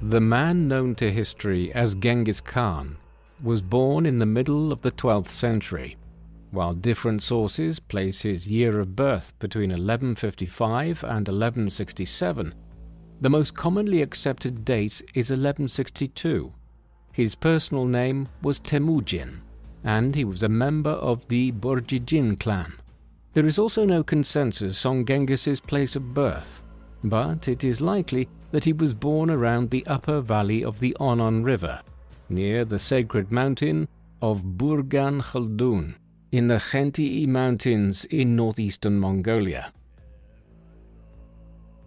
The man known to history as Genghis Khan was born in the middle of the 12th century. While different sources place his year of birth between 1155 and 1167, the most commonly accepted date is 1162. His personal name was Temujin, and he was a member of the Borjigin clan. There is also no consensus on Genghis's place of birth, but it is likely that he was born around the upper valley of the Onon River, near the sacred mountain of Burgan Khaldun, in the Khenti'i Mountains in northeastern Mongolia.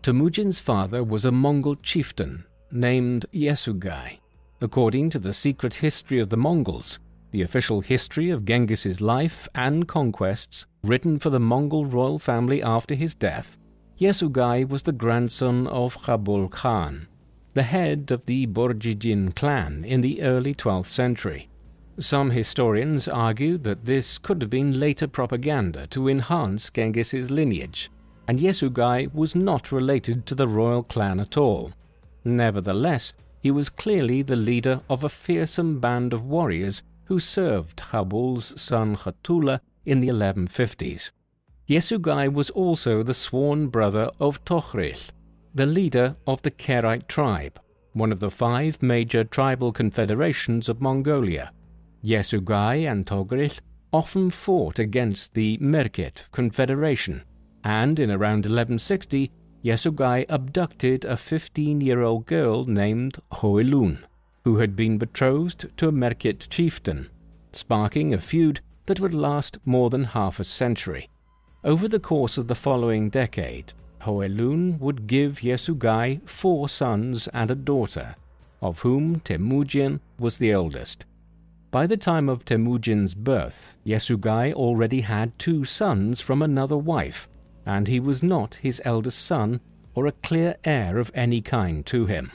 Temujin's father was a Mongol chieftain named Yesugai. According to the secret history of the Mongols, the official history of Genghis's life and conquests written for the Mongol royal family after his death, Yesugai was the grandson of Khabul Khan, the head of the Borjigin clan in the early 12th century. Some historians argue that this could have been later propaganda to enhance Genghis's lineage, and Yesugai was not related to the royal clan at all. Nevertheless, he was clearly the leader of a fearsome band of warriors who served Khabul's son Khatula in the 1150s. Yesugai was also the sworn brother of Toghril, the leader of the Karaite tribe, one of the 5 major tribal confederations of Mongolia. Yesugai and Toghril often fought against the Merket Confederation, and in around 1160, Yesugai abducted a 15-year-old girl named Hoelun, who had been betrothed to a Merket chieftain, sparking a feud that would last more than half a century. Over the course of the following decade, Hoelun would give Yesugai 4 sons and a daughter, of whom Temujin was the oldest. By the time of Temujin's birth, Yesugai already had 2 sons from another wife, and he was not his eldest son or a clear heir of any kind to him.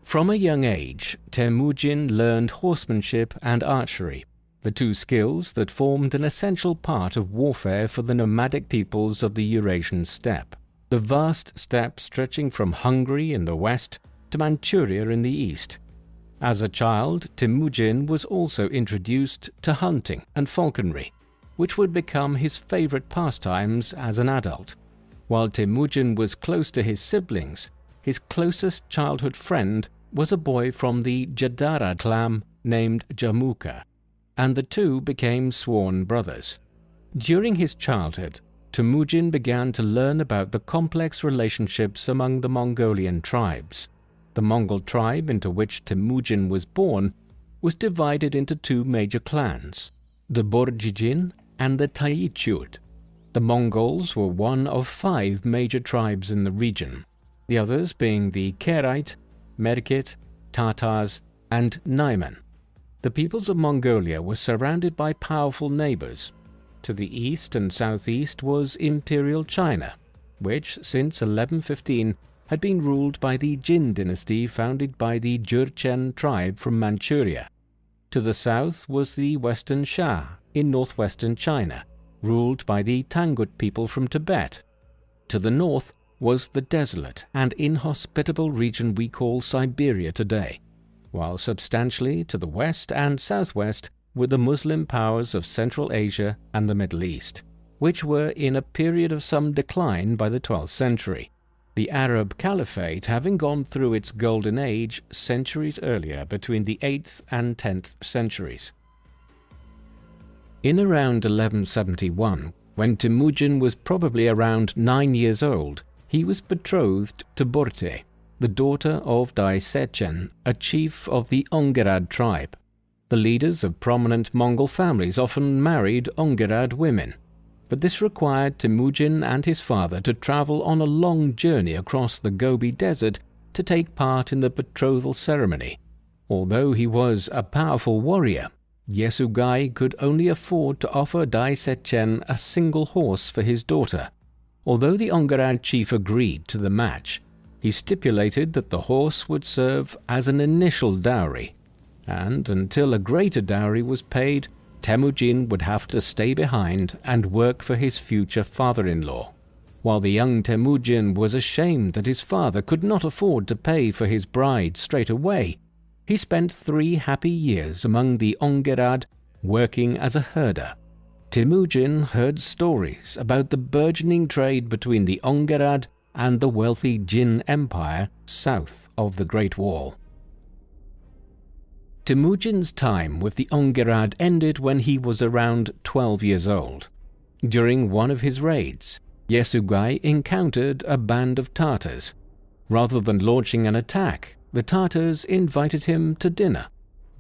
From a young age, Temujin learned horsemanship and archery, the 2 skills that formed an essential part of warfare for the nomadic peoples of the Eurasian steppe, the vast steppe stretching from Hungary in the west to Manchuria in the east. As a child, Temujin was also introduced to hunting and falconry, which would become his favorite pastimes as an adult. While Temujin was close to his siblings, his closest childhood friend was a boy from the Jadara clan named Jamuka, and the 2 became sworn brothers. During his childhood, Temujin began to learn about the complex relationships among the Mongolian tribes. The Mongol tribe into which Temujin was born was divided into 2 major clans, the Borjigin and the Taichud. The Mongols were one of 5 major tribes in the region, the others being the Karaite, Merket, Tatars, and Naiman. The peoples of Mongolia were surrounded by powerful neighbors. To the east and southeast was Imperial China, which since 1115 had been ruled by the Jin dynasty founded by the Jurchen tribe from Manchuria. To the south was the Western Sha in northwestern China, ruled by the Tangut people from Tibet. To the north was the desolate and inhospitable region we call Siberia today, while substantially to the west and southwest were the Muslim powers of Central Asia and the Middle East, which were in a period of some decline by the 12th century, the Arab Caliphate having gone through its golden age centuries earlier between the 8th and 10th centuries. In around 1171, when Temujin was probably around 9 years old, he was betrothed to Borte, the daughter of Dai Sechen, a chief of the Ongerad tribe. The leaders of prominent Mongol families often married Ongerad women, but this required Temujin and his father to travel on a long journey across the Gobi Desert to take part in the betrothal ceremony. Although he was a powerful warrior, Yesugai could only afford to offer Dai Sechen a single horse for his daughter. Although the Ongerad chief agreed to the match, he stipulated that the horse would serve as an initial dowry, and until a greater dowry was paid, Temujin would have to stay behind and work for his future father-in-law. While the young Temujin was ashamed that his father could not afford to pay for his bride straight away, he spent 3 happy years among the Ongerad working as a herder. Temujin heard stories about the burgeoning trade between the Ongerad and the wealthy Jin Empire south of the Great Wall. Temujin's time with the Ongerad ended when he was around 12 years old. During one of his raids, Yasugai encountered a band of Tartars. Rather than launching an attack, the Tartars invited him to dinner.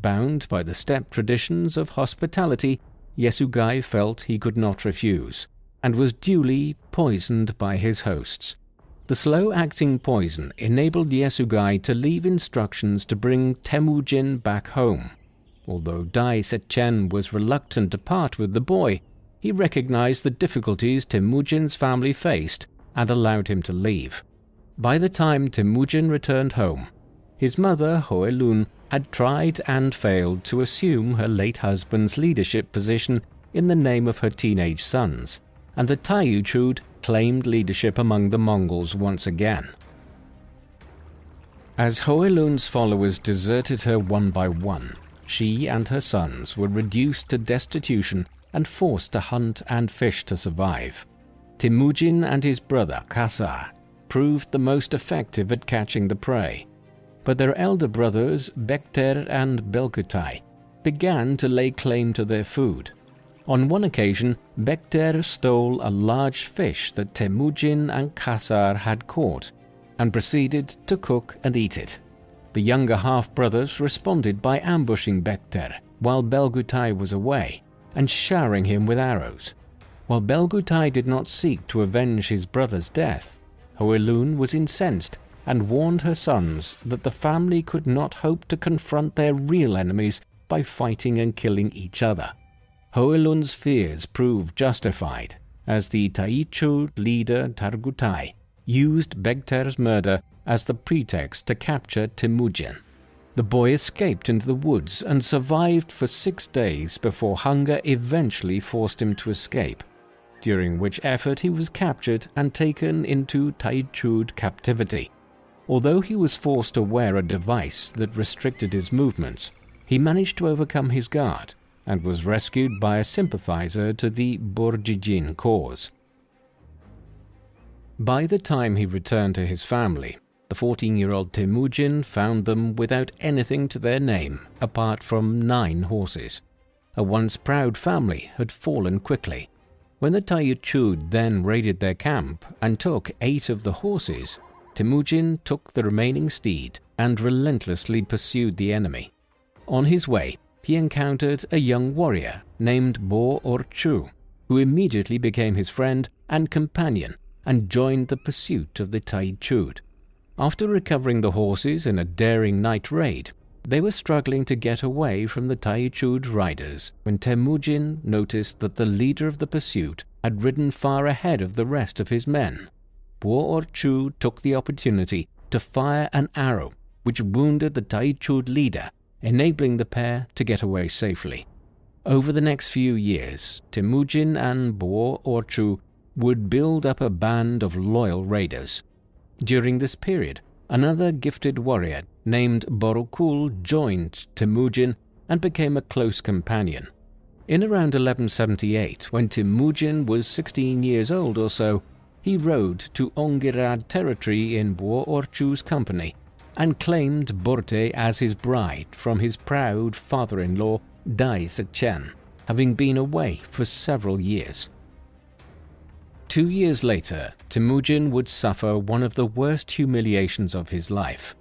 Bound by the steppe traditions of hospitality, Yasugai felt he could not refuse, and was duly poisoned by his hosts. The slow-acting poison enabled Yasugai to leave instructions to bring Temujin back home. Although Dai Setchen was reluctant to part with the boy, he recognized the difficulties Temujin's family faced and allowed him to leave. By the time Temujin returned home, his mother, Hoelun, had tried and failed to assume her late husband's leadership position in the name of her teenage sons, and the Tayuchud claimed leadership among the Mongols once again. As Hoelun's followers deserted her one by one, she and her sons were reduced to destitution and forced to hunt and fish to survive. Temujin and his brother Kasar proved the most effective at catching the prey, but their elder brothers Bekter and Belkutai began to lay claim to their food. On one occasion, Bekter stole a large fish that Temujin and Kasar had caught and proceeded to cook and eat it. The younger half-brothers responded by ambushing Bekter while Belkutai was away and showering him with arrows. While Belkutai did not seek to avenge his brother's death, Hoelun was incensed and warned her sons that the family could not hope to confront their real enemies by fighting and killing each other. Hoelun's fears proved justified, as the Taichu leader Targutai used Bekter's murder as the pretext to capture Temujin. The boy escaped into the woods and survived for 6 days before hunger eventually forced him to escape, during which effort he was captured and taken into Taichud captivity. Although he was forced to wear a device that restricted his movements, he managed to overcome his guard and was rescued by a sympathizer to the Borjigin cause. By the time he returned to his family, the 14-year-old Temujin found them without anything to their name apart from 9 horses. A once proud family had fallen quickly. When the Tayuchud then raided their camp and took 8 of the horses, Temujin took the remaining steed and relentlessly pursued the enemy. On his way, he encountered a young warrior named Bo Orchu, who immediately became his friend and companion and joined the pursuit of the Taichud. After recovering the horses in a daring night raid, they were struggling to get away from the Taichud riders when Temujin noticed that the leader of the pursuit had ridden far ahead of the rest of his men. Bo Orchu took the opportunity to fire an arrow which wounded the Taichud leader, enabling the pair to get away safely. Over the next few years, Temujin and Bo Orchu would build up a band of loyal raiders. During this period, another gifted warrior named Borokul joined Temujin and became a close companion. In around 1178, when Temujin was 16 years old or so, he rode to Ongerad territory in Bo Orchu's company and claimed Borte as his bride from his proud father-in-law Dai Setchen, having been away for several years. 2 years later, Temujin would suffer one of the worst humiliations of his life.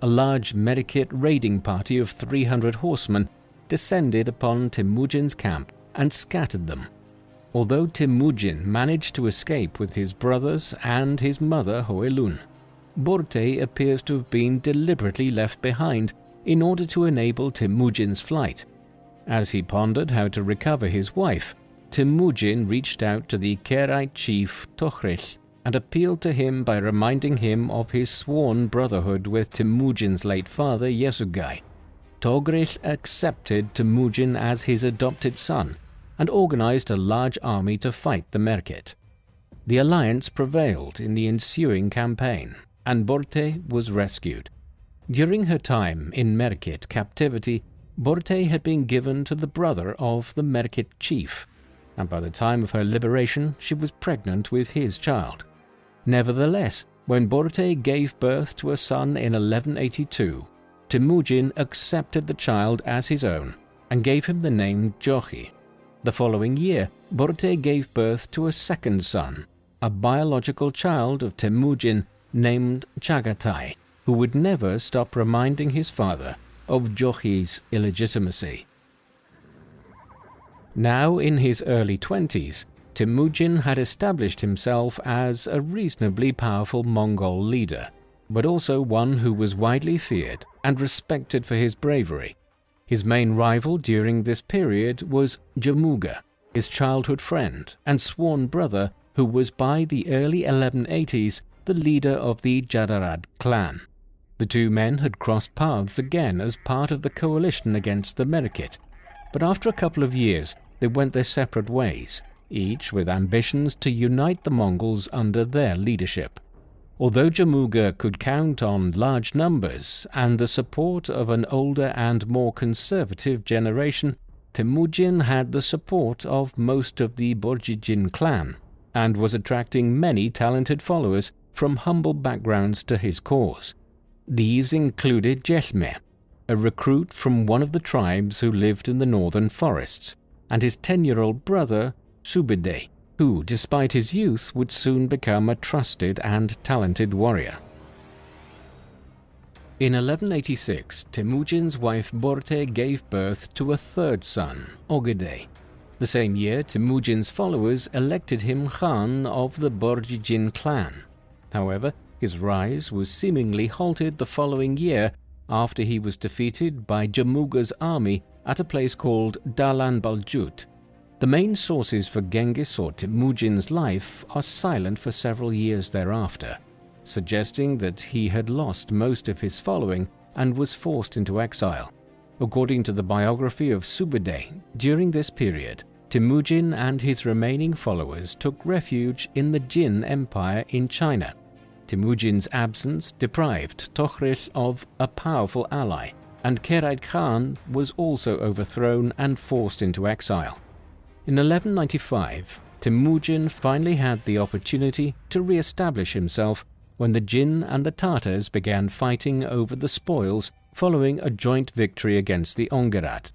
A large Medikit raiding party of 300 horsemen descended upon Temujin's camp and scattered them. Although Temujin managed to escape with his brothers and his mother Hoelun, Borte appears to have been deliberately left behind in order to enable Temujin's flight. As he pondered how to recover his wife, Temujin reached out to the Kerite chief Toghril and appealed to him by reminding him of his sworn brotherhood with Temujin's late father Yasugai. Toghril accepted Temujin as his adopted son and organized a large army to fight the Merkit. the alliance prevailed in the ensuing campaign, and Borte was rescued. During her time in Merkit captivity, Borte had been given to the brother of the Merkit chief, and by the time of her liberation she was pregnant with his child. Nevertheless, when Borte gave birth to a son in 1182, Temujin accepted the child as his own and gave him the name Jochi. The following year, Borte gave birth to a second son, a biological child of Temujin named Chagatai, who would never stop reminding his father of Jochi's illegitimacy. Now in his early 20s, Temujin had established himself as a reasonably powerful Mongol leader, but also one who was widely feared and respected for his bravery. His main rival during this period was Jamuga, his childhood friend and sworn brother, who was by the early 1180s the leader of the Jadarad clan. The two men had crossed paths again as part of the coalition against the Merkit, but after a couple of years they went their separate ways, each with ambitions to unite the Mongols under their leadership. Although Jamuga could count on large numbers and the support of an older and more conservative generation, Temujin had the support of most of the Borjigin clan and was attracting many talented followers from humble backgrounds to his cause. These included Jelme, a recruit from one of the tribes who lived in the northern forests, and his 10-year-old brother, Subide, who, despite his youth, would soon become a trusted and talented warrior. In 1186, Temujin's wife Borte gave birth to a third son, Ogedei. The same year, Temujin's followers elected him Khan of the Borjigin clan. However, his rise was seemingly halted the following year after he was defeated by Jamuga's army at a place called Dalan Baljut. The main sources for Genghis or Temujin's life are silent for several years thereafter, suggesting that he had lost most of his following and was forced into exile. According to the biography of Subide, during this period, Temujin and his remaining followers took refuge in the Jin Empire in China. Temujin's absence deprived Toghril of a powerful ally, and Keraid Khan was also overthrown and forced into exile. In 1195, Temujin finally had the opportunity to re-establish himself when the Jin and the Tatars began fighting over the spoils following a joint victory against the Ongerat.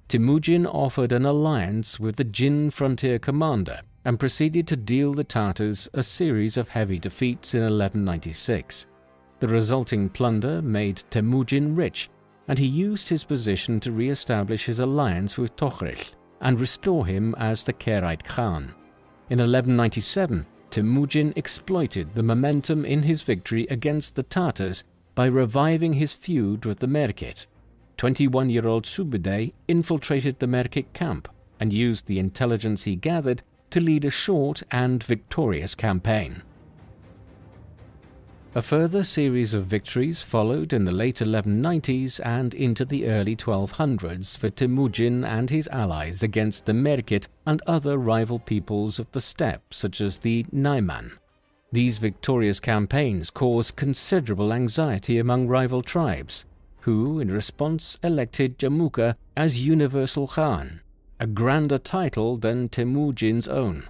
Temujin offered an alliance with the Jin frontier commander and proceeded to deal the Tatars a series of heavy defeats in 1196. The resulting plunder made Temujin rich, and he used his position to re-establish his alliance with Toghril and restore him as the Keraid Khan. In 1197, Temujin exploited the momentum in his victory against the Tatars by reviving his feud with the Merkit. 21-year-old Subide infiltrated the Merkit camp and used the intelligence he gathered to lead a short and victorious campaign. A further series of victories followed in the late 1190s and into the early 1200s for Temujin and his allies against the Merkit and other rival peoples of the steppe such as the Naiman. These victorious campaigns caused considerable anxiety among rival tribes, who in response elected Jamuka as Universal Khan, a grander title than Temujin's own.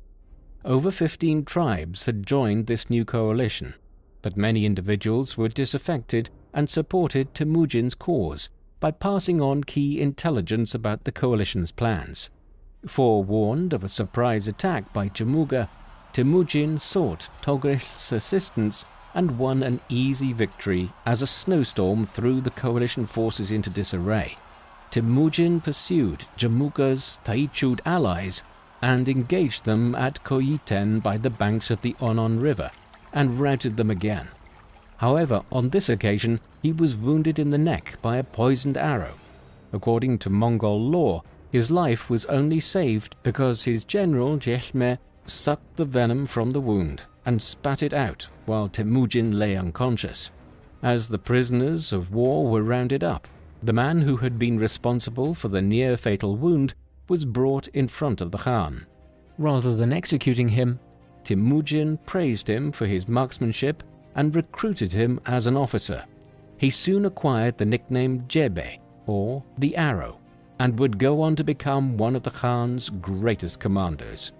Over 15 tribes had joined this new coalition, but many individuals were disaffected and supported Temujin's cause by passing on key intelligence about the coalition's plans. Forewarned of a surprise attack by Jamuga, Temujin sought Toghril's assistance and won an easy victory as a snowstorm threw the coalition forces into disarray. Temujin pursued Jamuga's Taichud allies and engaged them at Koyiten by the banks of the Onon River, and routed them again. However, on this occasion, he was wounded in the neck by a poisoned arrow. According to Mongol law, his life was only saved because his general Jelme sucked the venom from the wound and spat it out while Temujin lay unconscious. As the prisoners of war were rounded up, the man who had been responsible for the near-fatal wound was brought in front of the Khan. Rather than executing him, Temujin praised him for his marksmanship and recruited him as an officer. He soon acquired the nickname Jebe, or the Arrow, and would go on to become one of the Khan's greatest commanders.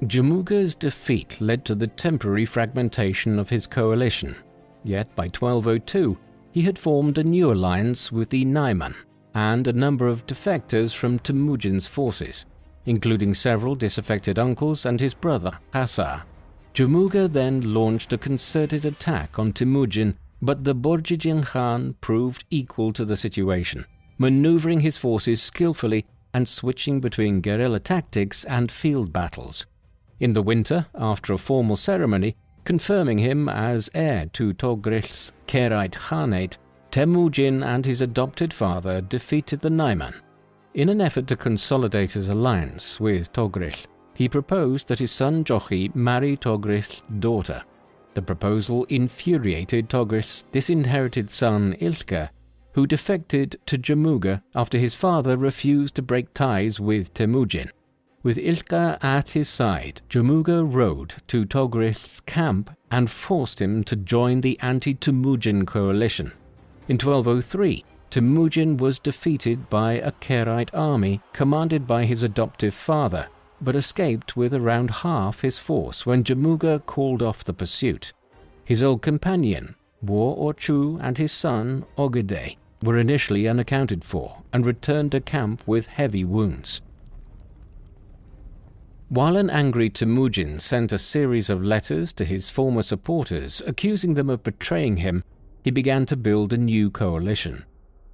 Jemuga's defeat led to the temporary fragmentation of his coalition, yet by 1202 he had formed a new alliance with the Naiman and a number of defectors from Temujin's forces, including several disaffected uncles and his brother Khasar. Jemuga then launched a concerted attack on Temujin, but the Borjigin Khan proved equal to the situation, maneuvering his forces skillfully and switching between guerrilla tactics and field battles. In the winter, after a formal ceremony confirming him as heir to Toghrish's Khairite Khanate, Temujin and his adopted father defeated the Naiman. In an effort to consolidate his alliance with Toghrich, he proposed that his son Jochi marry Toghrish's daughter. The proposal infuriated Toghrish's disinherited son Ilka, who defected to Jemuga after his father refused to break ties with Temujin. With Ilka at his side, Jemuga rode to Toghrish's camp and forced him to join the anti-Temujin coalition. In 1203, Temujin was defeated by a Khairite army commanded by his adoptive father, but escaped with around half his force when Jemuga called off the pursuit. His old companion, War Orchu, and his son, Ogede, were initially unaccounted for and returned to camp with heavy wounds. While an angry Temujin sent a series of letters to his former supporters accusing them of betraying him, he began to build a new coalition.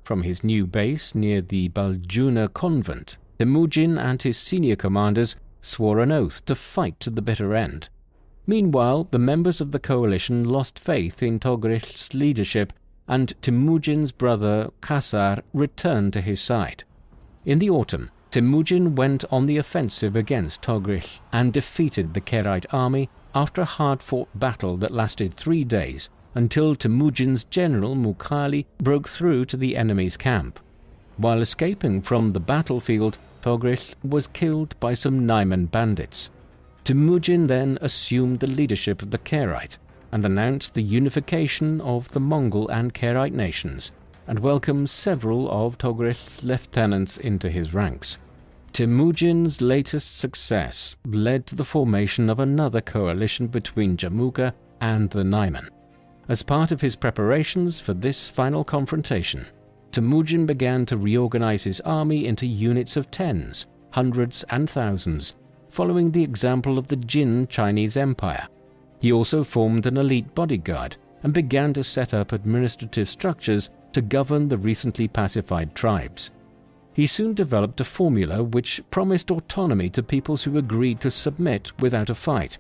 From his new base near the Baljuna convent, Temujin and his senior commanders swore an oath to fight to the bitter end. Meanwhile, the members of the coalition lost faith in Toghrish's leadership, and Temujin's brother Khasar returned to his side. In the autumn, Temujin went on the offensive against Toghrich and defeated the Khairite army after a hard-fought battle that lasted 3 days, until Temujin's general Mukhali broke through to the enemy's camp. While escaping from the battlefield, Toghrich was killed by some Naiman bandits. Temujin then assumed the leadership of the Khairite and announced the unification of the Mongol and Khairite nations, and welcomed several of Toghrish's lieutenants into his ranks. Temujin's latest success led to the formation of another coalition between Jemuga and the Naiman. As part of his preparations for this final confrontation, Temujin began to reorganize his army into units of tens, hundreds, and thousands, following the example of the Jin Chinese Empire. He also formed an elite bodyguard and began to set up administrative structures to govern the recently pacified tribes. He soon developed a formula which promised autonomy to peoples who agreed to submit without a fight,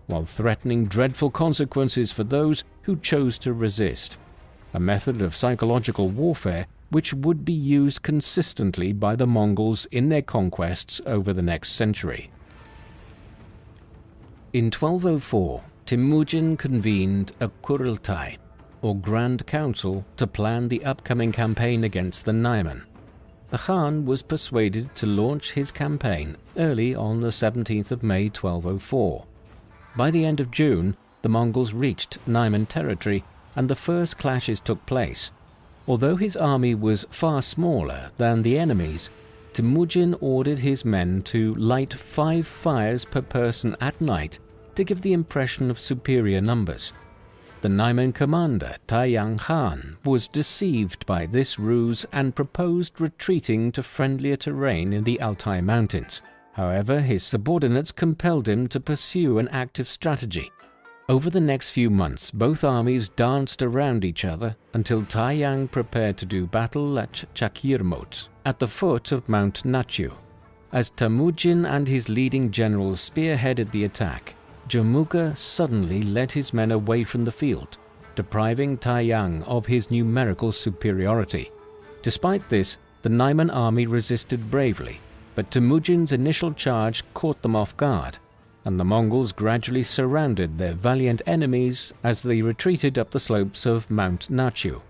while threatening dreadful consequences for those who chose to resist, a method of psychological warfare which would be used consistently by the Mongols in their conquests over the next century. In 1204, Temujin convened a Kurultai, or Grand Council, to plan the upcoming campaign against the Naiman. The Khan was persuaded to launch his campaign early on the 17th of May 1204. By the end of June, the Mongols reached Naiman territory and the first clashes took place. Although his army was far smaller than the enemy's, Temujin ordered his men to light 5 fires per person at night to give the impression of superior numbers. The Naiman commander, Taiyang Khan, was deceived by this ruse and proposed retreating to friendlier terrain in the Altai Mountains. However, his subordinates compelled him to pursue an active strategy. Over the next few months, both armies danced around each other until Taiyang prepared to do battle at Chakirmot, at the foot of Mount Nachu. As Temujin and his leading generals spearheaded the attack, Jemuga suddenly led his men away from the field, depriving Taiyang of his numerical superiority. Despite this, the Naiman army resisted bravely, but Temujin's initial charge caught them off guard, and the Mongols gradually surrounded their valiant enemies as they retreated up the slopes of Mount Nachu.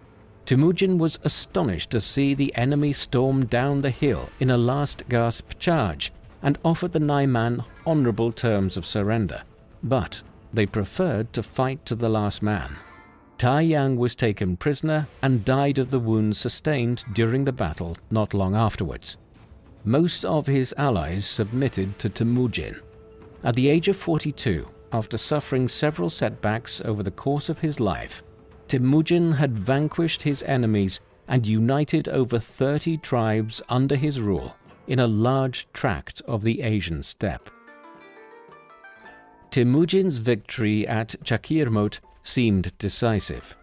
Temujin was astonished to see the enemy storm down the hill in a last-gasp charge, and offered the Naiman honorable terms of surrender, but they preferred to fight to the last man. Taiyang was taken prisoner and died of the wounds sustained during the battle not long afterwards. Most of his allies submitted to Temujin. At the age of 42, after suffering several setbacks over the course of his life, Temujin had vanquished his enemies and united over 30 tribes under his rule in a large tract of the Asian steppe. Temujin's victory at Chakirmot seemed decisive,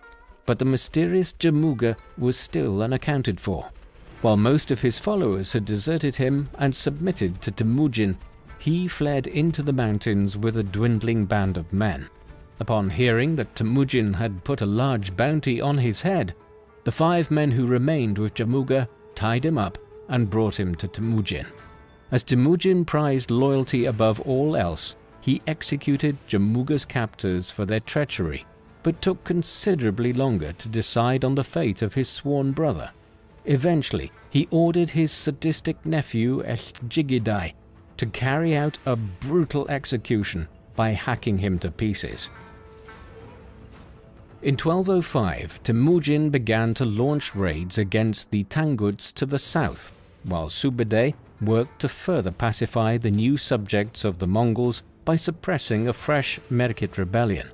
but the mysterious Jamuga was still unaccounted for. While most of his followers had deserted him and submitted to Temujin, he fled into the mountains with a dwindling band of men. Upon hearing that Temujin had put a large bounty on his head, the 5 men who remained with Jamuga tied him up and brought him to Temujin. As Temujin prized loyalty above all else, he executed Jamuga's captors for their treachery, but took considerably longer to decide on the fate of his sworn brother. Eventually, he ordered his sadistic nephew Eshjigidai to carry out a brutal execution by hacking him to pieces. In 1205, Temujin began to launch raids against the Tanguts to the south, while Subedai worked to further pacify the new subjects of the Mongols by suppressing a fresh Merkit rebellion.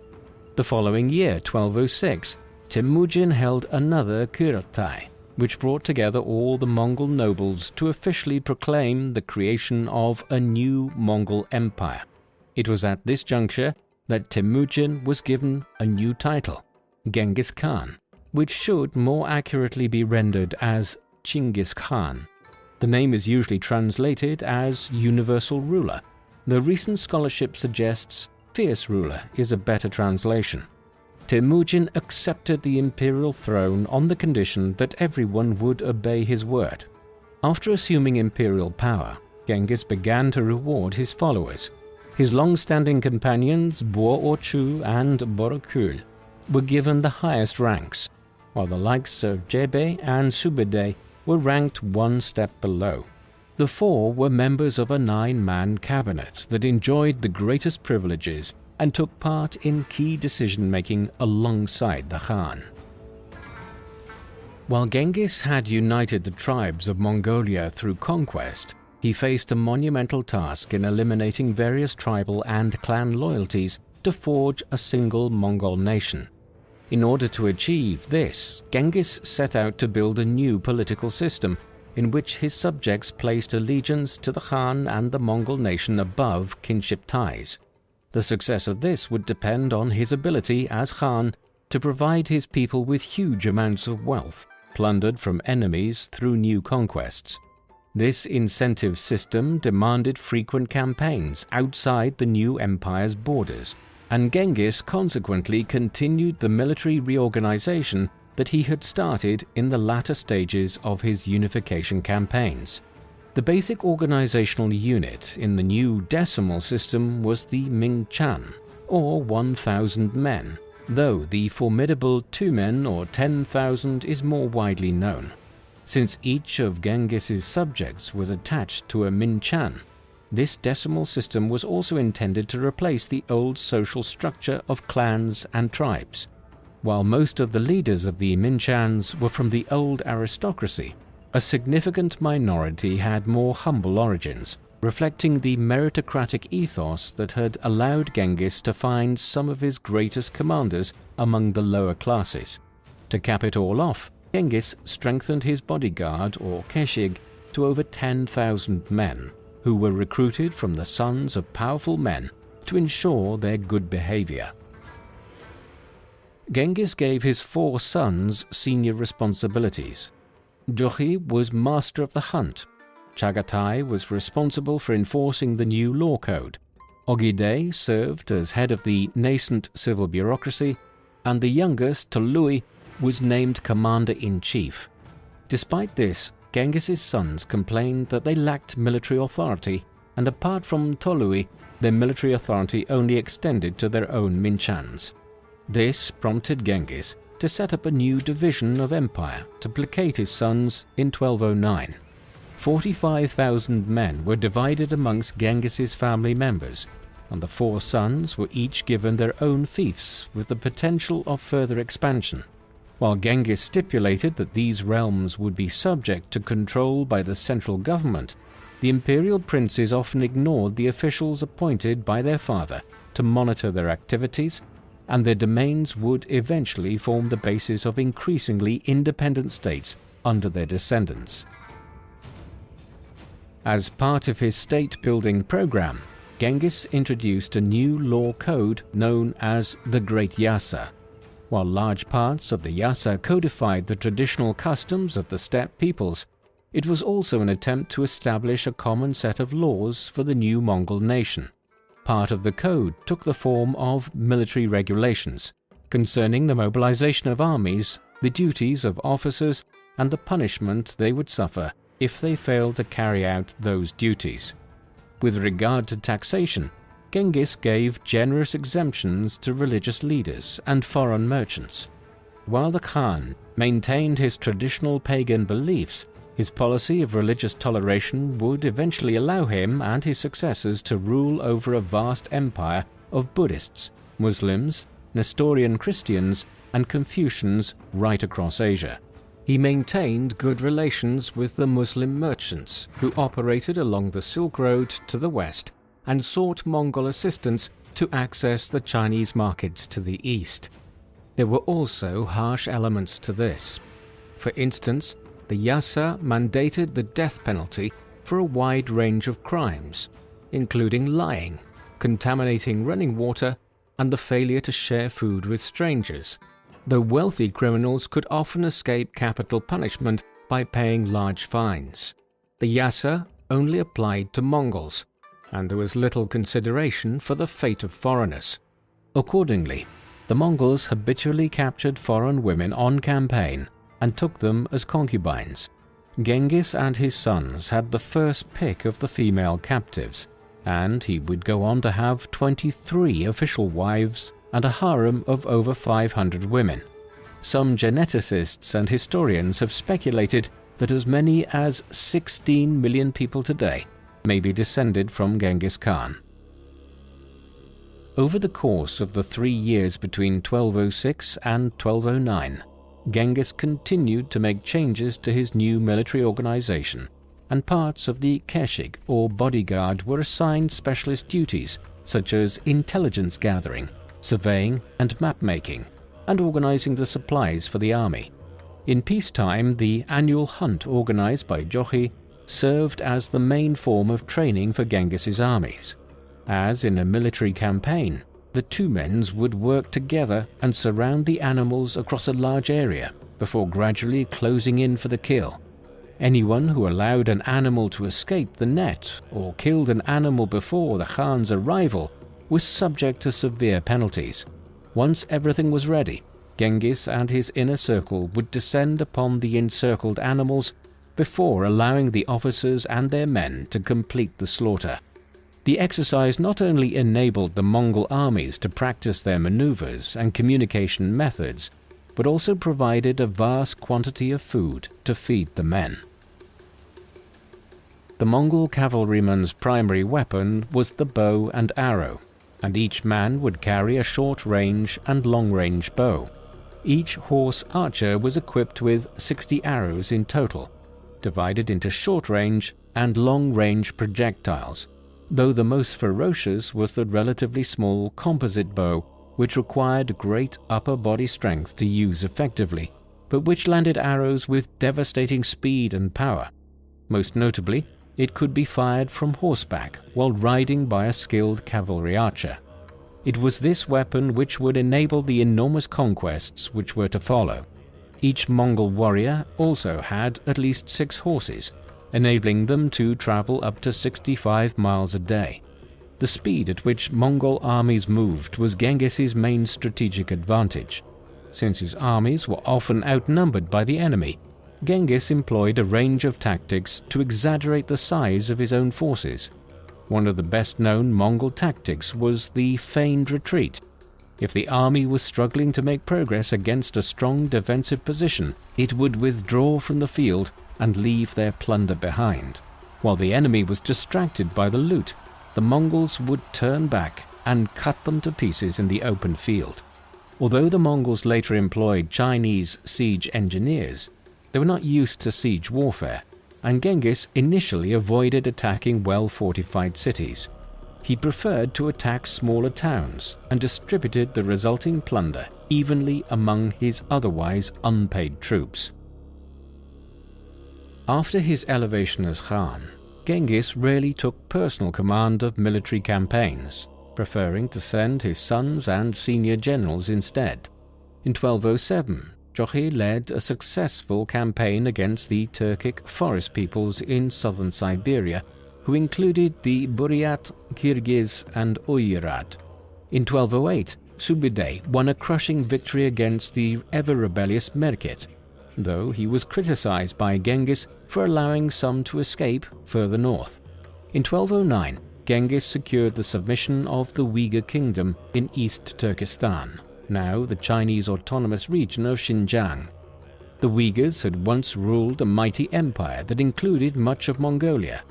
The following year, 1206, Temujin held another Kurultai, which brought together all the Mongol nobles to officially proclaim the creation of a new Mongol empire. It was at this juncture that Temujin was given a new title, Genghis Khan, which should more accurately be rendered as Chinggis Khan. The name is usually translated as universal ruler, though recent scholarship suggests fierce ruler is a better translation. Temujin accepted the imperial throne on the condition that everyone would obey his word. After assuming imperial power, Genghis began to reward his followers. His long-standing companions Bo-Orchu and Borokul were given the highest ranks, while the likes of Jebe and Subedai were ranked one step below. The 4 were members of a 9-man cabinet that enjoyed the greatest privileges and took part in key decision-making alongside the Khan. While Genghis had united the tribes of Mongolia through conquest, he faced a monumental task in eliminating various tribal and clan loyalties to forge a single Mongol nation. In order to achieve this, Genghis set out to build a new political system in which his subjects placed allegiance to the Khan and the Mongol nation above kinship ties. The success of this would depend on his ability as Khan to provide his people with huge amounts of wealth, plundered from enemies through new conquests. This incentive system demanded frequent campaigns outside the new empire's borders, and Genghis consequently continued the military reorganization that he had started in the latter stages of his unification campaigns. The basic organizational unit in the new decimal system was the Mingchan, or 1,000 men, though the formidable 2 men or 10,000 is more widely known. Since each of Genghis's subjects was attached to a Minchan, this decimal system was also intended to replace the old social structure of clans and tribes. While most of the leaders of the Minchans were from the old aristocracy, a significant minority had more humble origins, reflecting the meritocratic ethos that had allowed Genghis to find some of his greatest commanders among the lower classes. To cap it all off, Genghis strengthened his bodyguard, or keshig, to over 10,000 men, who were recruited from the sons of powerful men to ensure their good behavior. Genghis gave his 4 sons senior responsibilities. Jokhi was master of the hunt. Chagatai was responsible for enforcing the new law code. Ogidei served as head of the nascent civil bureaucracy, and the youngest, Tolui, was named commander-in-chief. Despite this, Genghis's sons complained that they lacked military authority, and apart from Tolui, their military authority only extended to their own Minchans. This prompted Genghis to set up a new division of empire to placate his sons in 1209. 45,000 men were divided amongst Genghis's family members, and the 4 sons were each given their own fiefs with the potential of further expansion. While Genghis stipulated that these realms would be subject to control by the central government, the imperial princes often ignored the officials appointed by their father to monitor their activities, and their domains would eventually form the basis of increasingly independent states under their descendants. As part of his state-building program, Genghis introduced a new law code known as the Great Yasa. While large parts of the Yasa codified the traditional customs of the steppe peoples, it was also an attempt to establish a common set of laws for the new Mongol nation. Part of the code took the form of military regulations concerning the mobilization of armies, the duties of officers, and the punishment they would suffer if they failed to carry out those duties. With regard to taxation, Genghis gave generous exemptions to religious leaders and foreign merchants. While the Khan maintained his traditional pagan beliefs, his policy of religious toleration would eventually allow him and his successors to rule over a vast empire of Buddhists, Muslims, Nestorian Christians, and Confucians right across Asia. He maintained good relations with the Muslim merchants who operated along the Silk Road to the west and sought Mongol assistance to access the Chinese markets to the east. There were also harsh elements to this. For instance, the Yasa mandated the death penalty for a wide range of crimes, including lying, contaminating running water, and the failure to share food with strangers, though wealthy criminals could often escape capital punishment by paying large fines. The Yasa only applied to Mongols, and there was little consideration for the fate of foreigners. Accordingly, the Mongols habitually captured foreign women on campaign and took them as concubines. Genghis and his sons had the first pick of the female captives, and he would go on to have 23 official wives and a harem of over 500 women. Some geneticists and historians have speculated that as many as 16 million people today may be descended from Genghis Khan. Over the course of the 3 years between 1206 and 1209, Genghis continued to make changes to his new military organization, and parts of the keshik or bodyguard were assigned specialist duties such as intelligence gathering, surveying and map-making, and organizing the supplies for the army. In peacetime, the annual hunt organized by Jochi served as the main form of training for Genghis's armies. As in a military campaign, the two men would work together and surround the animals across a large area before gradually closing in for the kill. Anyone who allowed an animal to escape the net or killed an animal before the Khan's arrival was subject to severe penalties. Once everything was ready, Genghis and his inner circle would descend upon the encircled animals before allowing the officers and their men to complete the slaughter. The exercise not only enabled the Mongol armies to practice their maneuvers and communication methods, but also provided a vast quantity of food to feed the men. The Mongol cavalryman's primary weapon was the bow and arrow, and each man would carry a short-range and long-range bow. Each horse archer was equipped with 60 arrows in total, divided into short-range and long-range projectiles, though the most ferocious was the relatively small composite bow, which required great upper body strength to use effectively, but which landed arrows with devastating speed and power. Most notably, it could be fired from horseback while riding by a skilled cavalry archer. It was this weapon which would enable the enormous conquests which were to follow. Each Mongol warrior also had at least 6 horses, enabling them to travel up to 65 miles a day. The speed at which Mongol armies moved was Genghis's main strategic advantage. Since his armies were often outnumbered by the enemy, Genghis employed a range of tactics to exaggerate the size of his own forces. One of the best-known Mongol tactics was the feigned retreat. If the army was struggling to make progress against a strong defensive position, it would withdraw from the field and leave their plunder behind. While the enemy was distracted by the loot, the Mongols would turn back and cut them to pieces in the open field. Although the Mongols later employed Chinese siege engineers, they were not used to siege warfare, and Genghis initially avoided attacking well-fortified cities. He preferred to attack smaller towns and distributed the resulting plunder evenly among his otherwise unpaid troops. After his elevation as Khan, Genghis rarely took personal command of military campaigns, preferring to send his sons and senior generals instead. In 1207, Jochi led a successful campaign against the Turkic forest peoples in southern Siberia, who included the Buryat, Kyrgyz, and Oirat. In 1208, Subutai won a crushing victory against the ever-rebellious Merket, though he was criticized by Genghis for allowing some to escape further north. In 1209, Genghis secured the submission of the Uyghur Kingdom in East Turkestan, now the Chinese autonomous region of Xinjiang. The Uyghurs had once ruled a mighty empire that included much of Mongolia,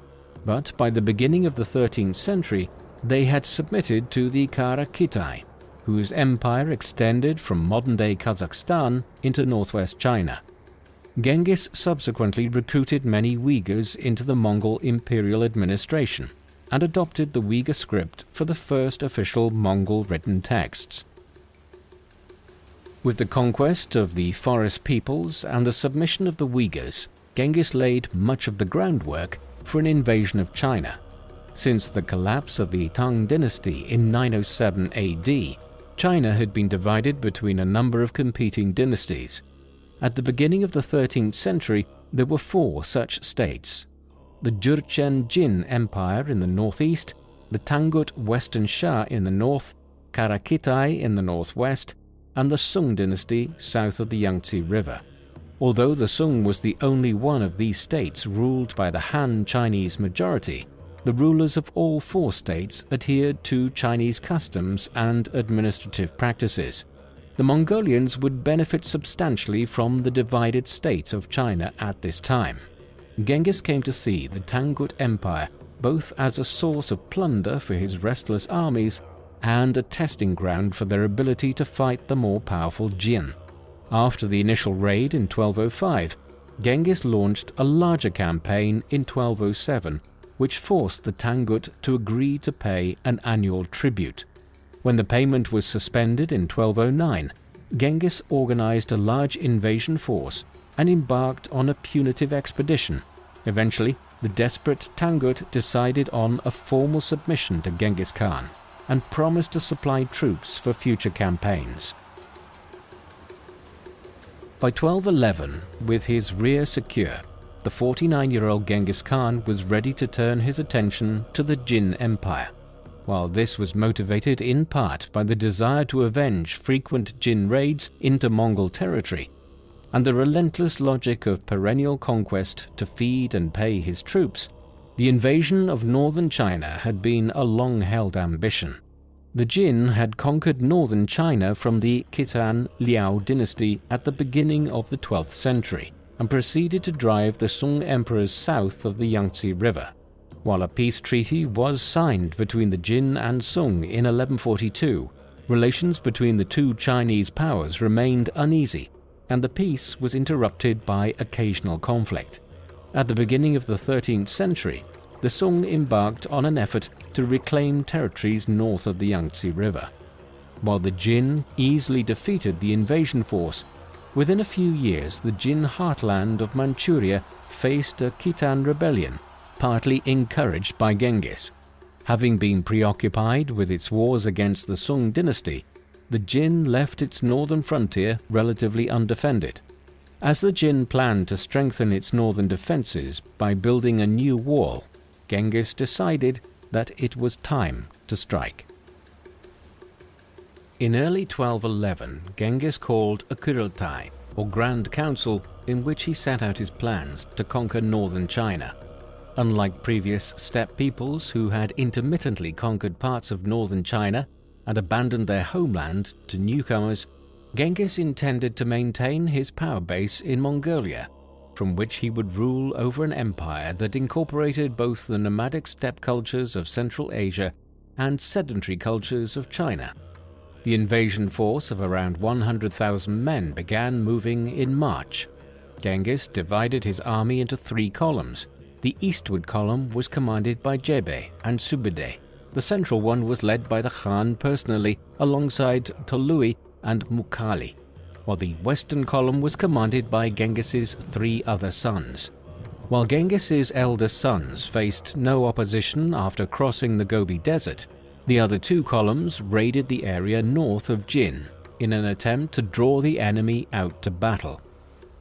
but by the beginning of the 13th century, they had submitted to the Kara Kitai, whose empire extended from modern-day Kazakhstan into northwest China. Genghis subsequently recruited many Uyghurs into the Mongol imperial administration and adopted the Uyghur script for the first official Mongol written texts. With the conquest of the forest peoples and the submission of the Uyghurs, Genghis laid much of the groundwork for an invasion of China. Since the collapse of the Tang dynasty in 907 AD, China had been divided between a number of competing dynasties. At the beginning of the 13th century, there were 4 such states: the Jurchen Jin Empire in the northeast, the Tangut Western Shah in the north, Karakitai in the northwest, and the Sung dynasty south of the Yangtze River. Although the Sung was the only one of these states ruled by the Han Chinese majority, the rulers of all 4 states adhered to Chinese customs and administrative practices. The Mongolians would benefit substantially from the divided state of China at this time. Genghis came to see the Tangut Empire both as a source of plunder for his restless armies and a testing ground for their ability to fight the more powerful Jin. After the initial raid in 1205, Genghis launched a larger campaign in 1207, which forced the Tangut to agree to pay an annual tribute. When the payment was suspended in 1209, Genghis organized a large invasion force and embarked on a punitive expedition. Eventually, the desperate Tangut decided on a formal submission to Genghis Khan and promised to supply troops for future campaigns. By 1211, with his rear secure, the 49-year-old Genghis Khan was ready to turn his attention to the Jin Empire. While this was motivated in part by the desire to avenge frequent Jin raids into Mongol territory, and the relentless logic of perennial conquest to feed and pay his troops, the invasion of northern China had been a long-held ambition. The Jin had conquered northern China from the Khitan Liao dynasty at the beginning of the 12th century and proceeded to drive the Sung emperors south of the Yangtze River. While a peace treaty was signed between the Jin and Sung in 1142, relations between the 2 Chinese powers remained uneasy, and the peace was interrupted by occasional conflict. At the beginning of the 13th century, the Sung embarked on an effort to reclaim territories north of the Yangtze River. While the Jin easily defeated the invasion force, within a few years the Jin heartland of Manchuria faced a Khitan rebellion, partly encouraged by Genghis. Having been preoccupied with its wars against the Sung dynasty, the Jin left its northern frontier relatively undefended. As the Jin planned to strengthen its northern defenses by building a new wall, Genghis decided that it was time to strike. In early 1211, Genghis called a Kurultai, or Grand Council, in which he set out his plans to conquer northern China. Unlike previous steppe peoples who had intermittently conquered parts of northern China and abandoned their homeland to newcomers, Genghis intended to maintain his power base in Mongolia, from which he would rule over an empire that incorporated both the nomadic steppe cultures of Central Asia and sedentary cultures of China. The invasion force of around 100,000 men began moving in March. Genghis divided his army into 3 columns. The eastward column was commanded by Jebe and Subide. The central one was led by the Khan personally, alongside Tolui and Mukhali, while the western column was commanded by Genghis's 3 other sons. While Genghis's eldest sons faced no opposition after crossing the Gobi Desert, the other 2 columns raided the area north of Jin in an attempt to draw the enemy out to battle.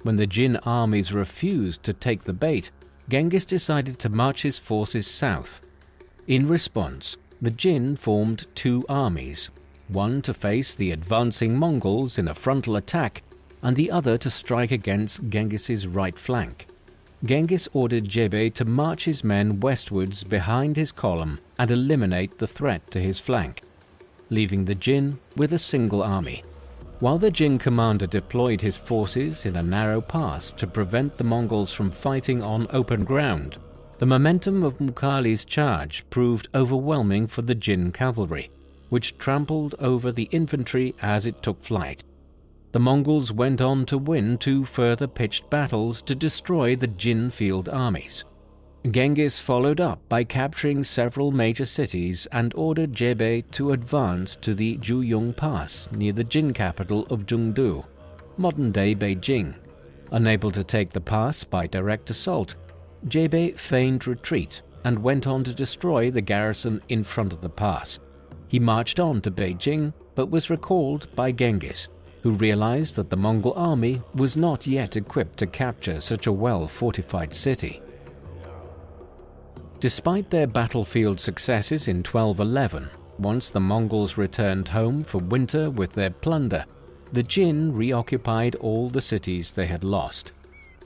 When the Jin armies refused to take the bait, Genghis decided to march his forces south. In response, the Jin formed 2 armies, one to face the advancing Mongols in a frontal attack, and the other to strike against Genghis's right flank. Genghis ordered Jebe to march his men westwards behind his column and eliminate the threat to his flank, leaving the Jin with a single army. While the Jin commander deployed his forces in a narrow pass to prevent the Mongols from fighting on open ground, the momentum of Mukhali's charge proved overwhelming for the Jin cavalry, which trampled over the infantry as it took flight. The Mongols went on to win 2 further pitched battles to destroy the Jin field armies. Genghis followed up by capturing several major cities and ordered Jebe to advance to the Juyong Pass near the Jin capital of Zhengdu, modern-day Beijing. Unable to take the pass by direct assault, Jebe feigned retreat and went on to destroy the garrison in front of the pass. He marched on to Beijing but was recalled by Genghis, who realized that the Mongol army was not yet equipped to capture such a well-fortified city. Despite their battlefield successes in 1211, once the Mongols returned home for winter with their plunder, the Jin reoccupied all the cities they had lost.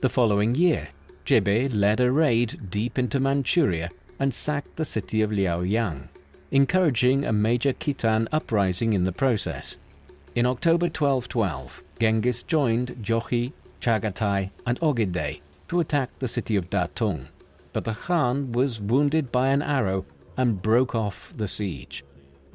The following year, Jebe led a raid deep into Manchuria and sacked the city of Liaoyang, encouraging a major Khitan uprising in the process. In October 1212, Genghis joined Jochi, Chagatai, and Ogedei to attack the city of Datung, but the Khan was wounded by an arrow and broke off the siege.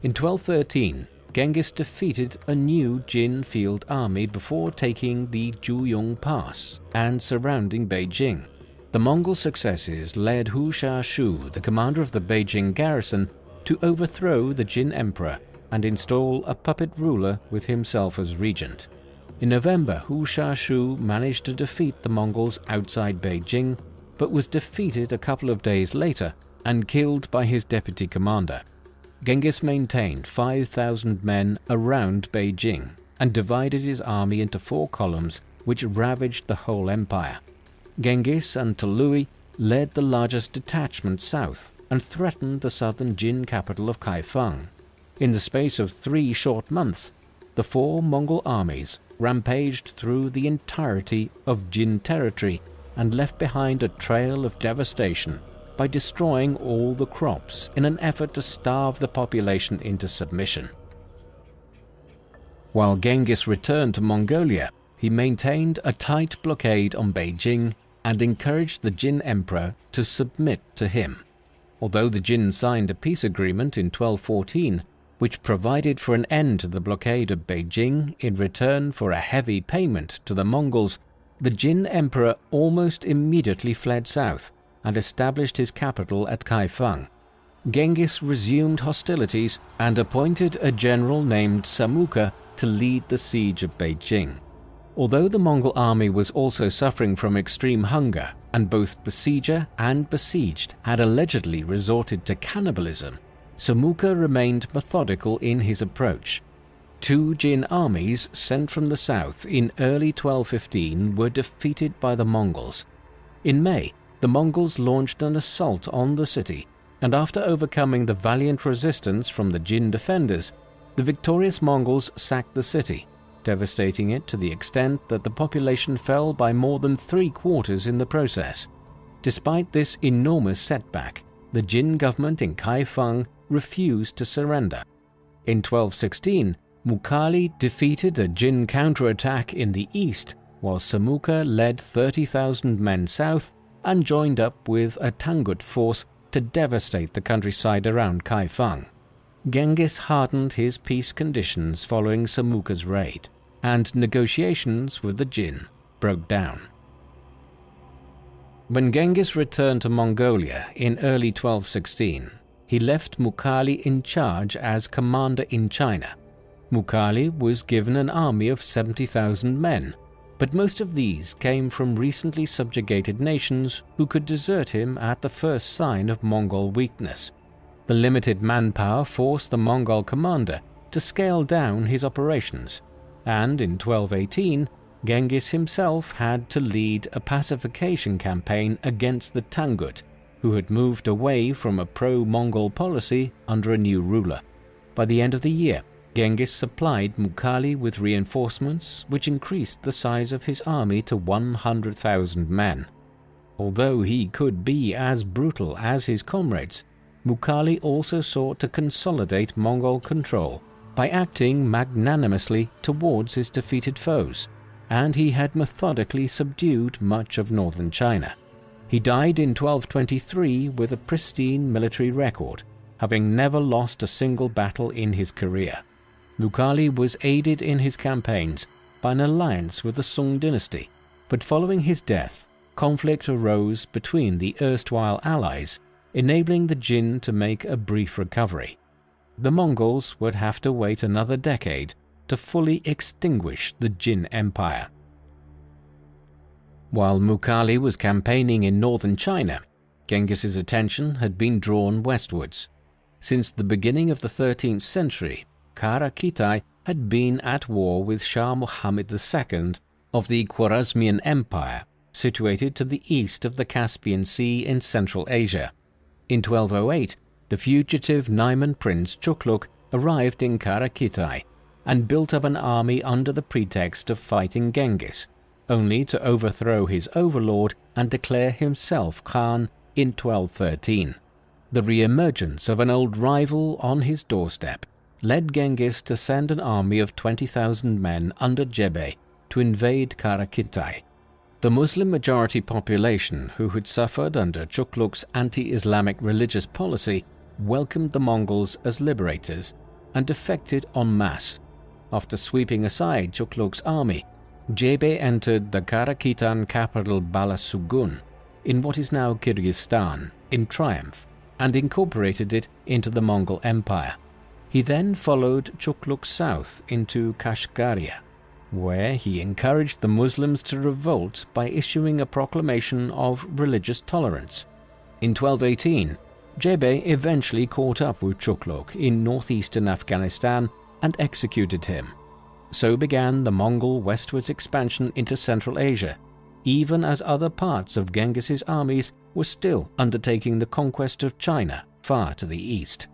In 1213, Genghis defeated a new Jin field army before taking the Juyong Pass and surrounding Beijing. The Mongol successes led Hu Sha-shu, the commander of the Beijing garrison, to overthrow the Jin emperor and install a puppet ruler with himself as regent. In November, Hu Sha-shu managed to defeat the Mongols outside Beijing, but was defeated a couple of days later and killed by his deputy commander. Genghis maintained 5,000 men around Beijing and divided his army into 4 columns which ravaged the whole empire. Genghis and Tolui led the largest detachment south and threatened the southern Jin capital of Kaifeng. In the space of 3 short months, the 4 Mongol armies rampaged through the entirety of Jin territory and left behind a trail of devastation by destroying all the crops in an effort to starve the population into submission. While Genghis returned to Mongolia, he maintained a tight blockade on Beijing and encouraged the Jin emperor to submit to him. Although the Jin signed a peace agreement in 1214, which provided for an end to the blockade of Beijing in return for a heavy payment to the Mongols, the Jin emperor almost immediately fled south and established his capital at Kaifeng. Genghis resumed hostilities and appointed a general named Samuka to lead the siege of Beijing. Although the Mongol army was also suffering from extreme hunger, and both besieger and besieged had allegedly resorted to cannibalism, Samuka remained methodical in his approach. 2 Jin armies sent from the south in early 1215 were defeated by the Mongols. In May, the Mongols launched an assault on the city, and after overcoming the valiant resistance from the Jin defenders, the victorious Mongols sacked the city, devastating it to the extent that the population fell by more than 3/4 in the process. Despite this enormous setback, the Jin government in Kaifeng refused to surrender. In 1216, Mughali defeated a Jin counterattack in the east, while Samuka led 30,000 men south and joined up with a Tangut force to devastate the countryside around Kaifeng. Genghis hardened his peace conditions following Samuka's raid, and negotiations with the Jin broke down. When Genghis returned to Mongolia in early 1216, he left Mughali in charge as commander in China. Mughali was given an army of 70,000 men, but most of these came from recently subjugated nations who could desert him at the first sign of Mongol weakness. The limited manpower forced the Mongol commander to scale down his operations, and in 1218, Genghis himself had to lead a pacification campaign against the Tangut, who had moved away from a pro-Mongol policy under a new ruler. By the end of the year, Genghis supplied Mughali with reinforcements which increased the size of his army to 100,000 men. Although he could be as brutal as his comrades, Mughali also sought to consolidate Mongol control by acting magnanimously towards his defeated foes, and he had methodically subdued much of northern China. He died in 1223 with a pristine military record, having never lost a single battle in his career. Mughali was aided in his campaigns by an alliance with the Sung dynasty, but following his death, conflict arose between the erstwhile allies, enabling the Jin to make a brief recovery. The Mongols would have to wait another decade to fully extinguish the Jin Empire. While Mughali was campaigning in northern China, Genghis's attention had been drawn westwards. Since the beginning of the 13th century, Kara Kitai had been at war with Shah Muhammad II of the Khwarezmian Empire, situated to the east of the Caspian Sea in Central Asia. In 1208, the fugitive Naiman prince Chukluk arrived in Kara Kitai and built up an army under the pretext of fighting Genghis, only to overthrow his overlord and declare himself Khan in 1213. The re-emergence of an old rival on his doorstep led Genghis to send an army of 20,000 men under Jebe to invade Kara Kitai. The Muslim-majority population who had suffered under Chukluk's anti-Islamic religious policy welcomed the Mongols as liberators and defected en masse. After sweeping aside Chukluk's army, Jebe entered the Karakitan capital Balasugun in what is now Kyrgyzstan in triumph and incorporated it into the Mongol Empire. He then followed Chukluk south into Kashgaria, where he encouraged the Muslims to revolt by issuing a proclamation of religious tolerance. In 1218, Jebe eventually caught up with Chukluk in northeastern Afghanistan and executed him. So began the Mongol westwards expansion into Central Asia, even as other parts of Genghis's armies were still undertaking the conquest of China far to the east.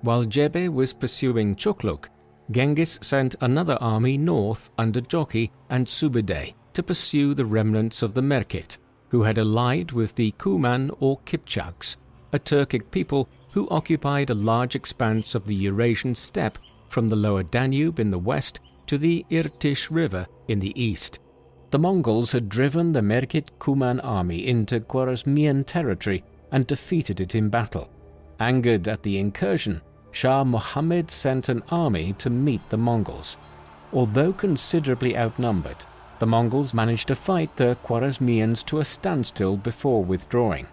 While Jebe was pursuing Chukluk, Genghis sent another army north under Jochi and Subedai to pursue the remnants of the Merkit, who had allied with the Kuman or Kipchaks, a Turkic people who occupied a large expanse of the Eurasian steppe from the lower Danube in the west to the Irtysh River in the east. The Mongols had driven the Merkit Kuman army into Khwarezmian territory and defeated it in battle. Angered at the incursion, Shah Muhammad sent an army to meet the Mongols. Although considerably outnumbered, the Mongols managed to fight the Khwarezmians to a standstill before withdrawing.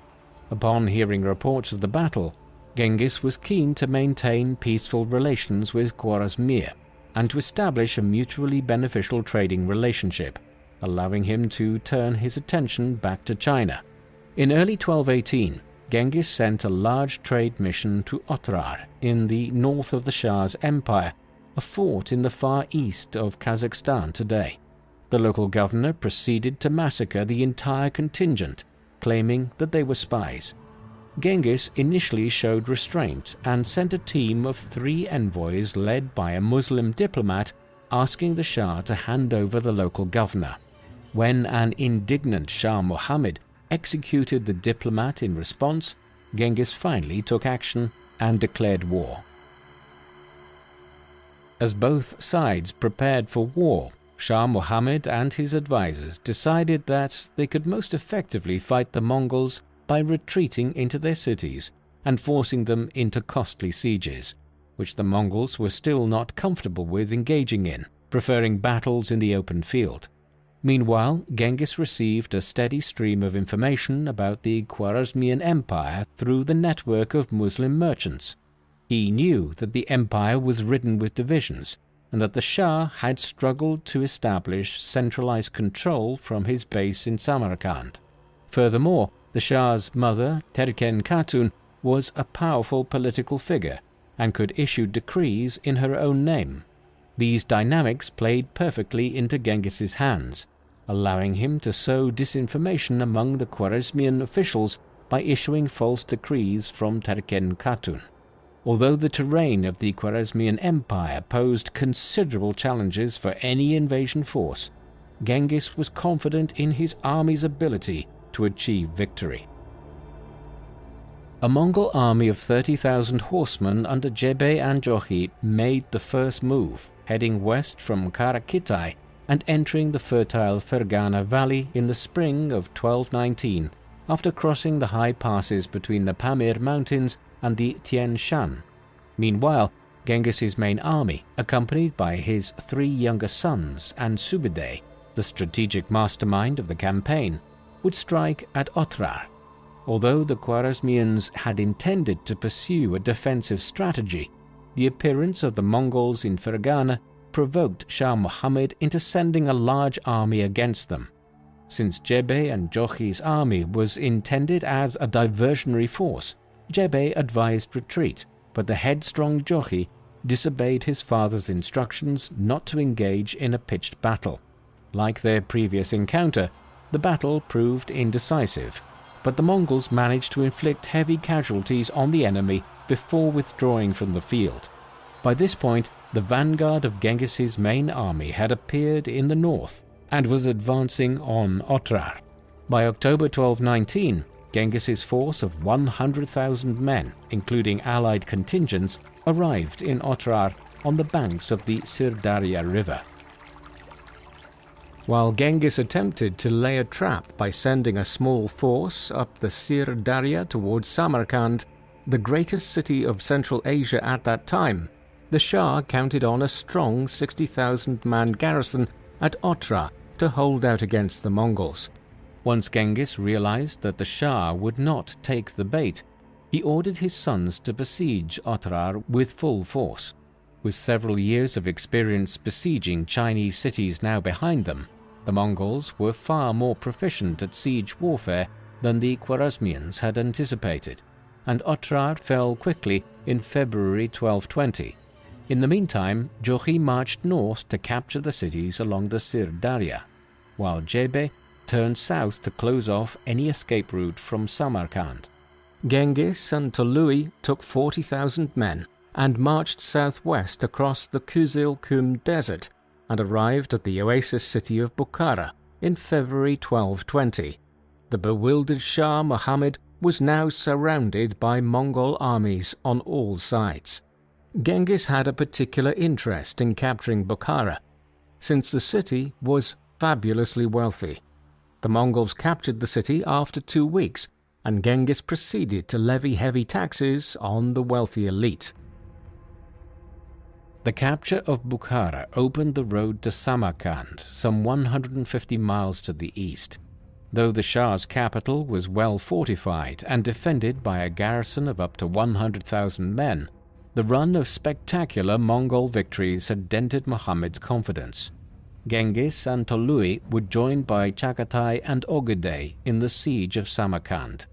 Upon hearing reports of the battle, Genghis was keen to maintain peaceful relations with Khwarezmia and to establish a mutually beneficial trading relationship, allowing him to turn his attention back to China. In early 1218, Genghis sent a large trade mission to Otrar in the north of the Shah's empire, a fort in the far east of Kazakhstan today. The local governor proceeded to massacre the entire contingent, claiming that they were spies. Genghis initially showed restraint and sent a team of 3 envoys led by a Muslim diplomat asking the Shah to hand over the local governor. When an indignant Shah Muhammad executed the diplomat in response, Genghis finally took action and declared war. As both sides prepared for war, Shah Muhammad and his advisors decided that they could most effectively fight the Mongols by retreating into their cities and forcing them into costly sieges, which the Mongols were still not comfortable with engaging in, preferring battles in the open field. Meanwhile, Genghis received a steady stream of information about the Khwarezmian Empire through the network of Muslim merchants. He knew that the empire was ridden with divisions, and that the Shah had struggled to establish centralized control from his base in Samarkand. Furthermore, the Shah's mother, Terken Khatun, was a powerful political figure and could issue decrees in her own name. These dynamics played perfectly into Genghis's hands, allowing him to sow disinformation among the Khwarezmian officials by issuing false decrees from Terken Khatun. Although the terrain of the Khwarezmian Empire posed considerable challenges for any invasion force, Genghis was confident in his army's ability to achieve victory. A Mongol army of 30,000 horsemen under Jebe and Jochi made the first move, heading west from Karakitai and entering the fertile Fergana Valley in the spring of 1219, after crossing the high passes between the Pamir Mountains and the Tian Shan. Meanwhile, Genghis's main army, accompanied by his 3 younger sons and Subedai, the strategic mastermind of the campaign, would strike at Otrar. Although the Khwarezmians had intended to pursue a defensive strategy, the appearance of the Mongols in Fergana provoked Shah Muhammad into sending a large army against them. Since Jebe and Jochi's army was intended as a diversionary force, Jebe advised retreat, but the headstrong Jochi disobeyed his father's instructions not to engage in a pitched battle. Like their previous encounter, the battle proved indecisive, but the Mongols managed to inflict heavy casualties on the enemy before withdrawing from the field. By this point, the vanguard of Genghis's main army had appeared in the north and was advancing on Otrar. By October 1219, Genghis's force of 100,000 men, including allied contingents, arrived in Otrar on the banks of the Sirdarya River. While Genghis attempted to lay a trap by sending a small force up the Sirdarya towards Samarkand, the greatest city of Central Asia at that time, the Shah counted on a strong 60,000-man garrison at Otrar to hold out against the Mongols. Once Genghis realized that the Shah would not take the bait, he ordered his sons to besiege Otrar with full force. With several years of experience besieging Chinese cities now behind them, the Mongols were far more proficient at siege warfare than the Khwarezmians had anticipated, and Otrar fell quickly in February 1220. In the meantime, Jochi marched north to capture the cities along the Sirdarya, while Jebe turned south to close off any escape route from Samarkand. Genghis and Tolui took 40,000 men and marched southwest across the Kuzil-Kum Desert and arrived at the oasis city of Bukhara in February 1220. The bewildered Shah Muhammad was now surrounded by Mongol armies on all sides. Genghis had a particular interest in capturing Bukhara, since the city was fabulously wealthy. The Mongols captured the city after 2 weeks, and Genghis proceeded to levy heavy taxes on the wealthy elite. The capture of Bukhara opened the road to Samarkand, some 150 miles to the east. Though the Shah's capital was well fortified and defended by a garrison of up to 100,000 men, the run of spectacular Mongol victories had dented Muhammad's confidence. Genghis and Tolui were joined by Chagatai and Ogedei in the siege of Samarkand.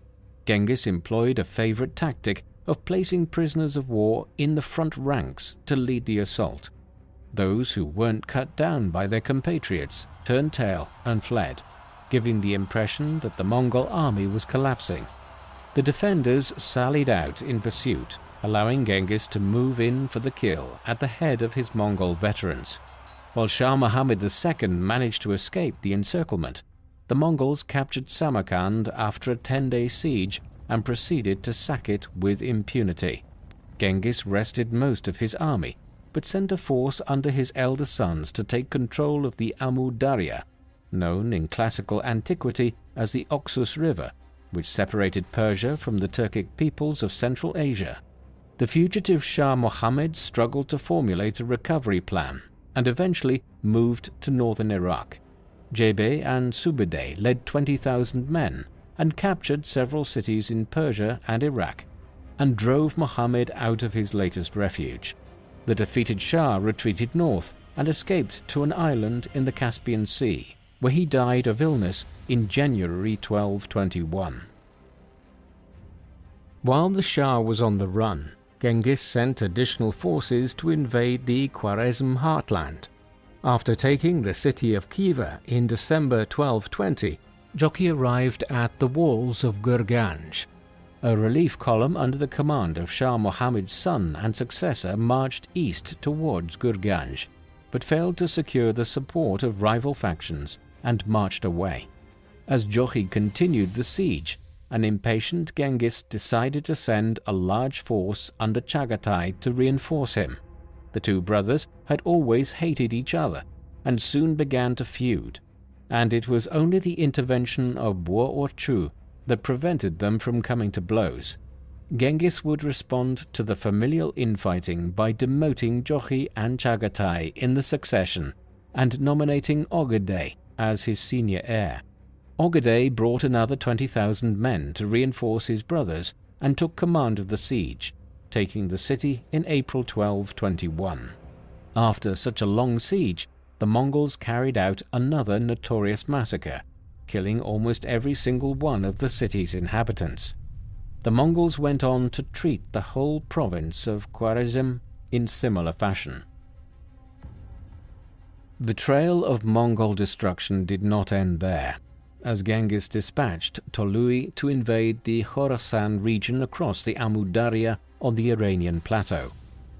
Genghis employed a favorite tactic of placing prisoners of war in the front ranks to lead the assault. Those who weren't cut down by their compatriots turned tail and fled, giving the impression that the Mongol army was collapsing. The defenders sallied out in pursuit, allowing Genghis to move in for the kill at the head of his Mongol veterans. While Shah Muhammad II managed to escape the encirclement, the Mongols captured Samarkand after a 10-day siege and proceeded to sack it with impunity. Genghis rested most of his army, but sent a force under his elder sons to take control of the Amu Darya, known in classical antiquity as the Oxus River, which separated Persia from the Turkic peoples of Central Asia. The fugitive Shah Mohammed struggled to formulate a recovery plan and eventually moved to northern Iraq. Jebe and Subedeh led 20,000 men and captured several cities in Persia and Iraq, and drove Muhammad out of his latest refuge. The defeated Shah retreated north and escaped to an island in the Caspian Sea, where he died of illness in January 1221. While the Shah was on the run, Genghis sent additional forces to invade the Khwarezm heartland. After taking the city of Khiva in December 1220, Jochi arrived at the walls of Gurganj. A relief column under the command of Shah Muhammad's son and successor marched east towards Gurganj, but failed to secure the support of rival factions and marched away. As Jochi continued the siege, an impatient Genghis decided to send a large force under Chagatai to reinforce him. The two brothers had always hated each other and soon began to feud, and it was only the intervention of Buor Orchu that prevented them from coming to blows. Genghis would respond to the familial infighting by demoting Jochi and Chagatai in the succession and nominating Ogedei as his senior heir. Ogedei brought another 20,000 men to reinforce his brothers and took command of the siege, taking the city in April 1221. After such a long siege, the Mongols carried out another notorious massacre, killing almost every single one of the city's inhabitants. The Mongols went on to treat the whole province of Khwarezm in similar fashion. The trail of Mongol destruction did not end there, as Genghis dispatched Tolui to invade the Khorasan region across the Amu Darya on the Iranian plateau.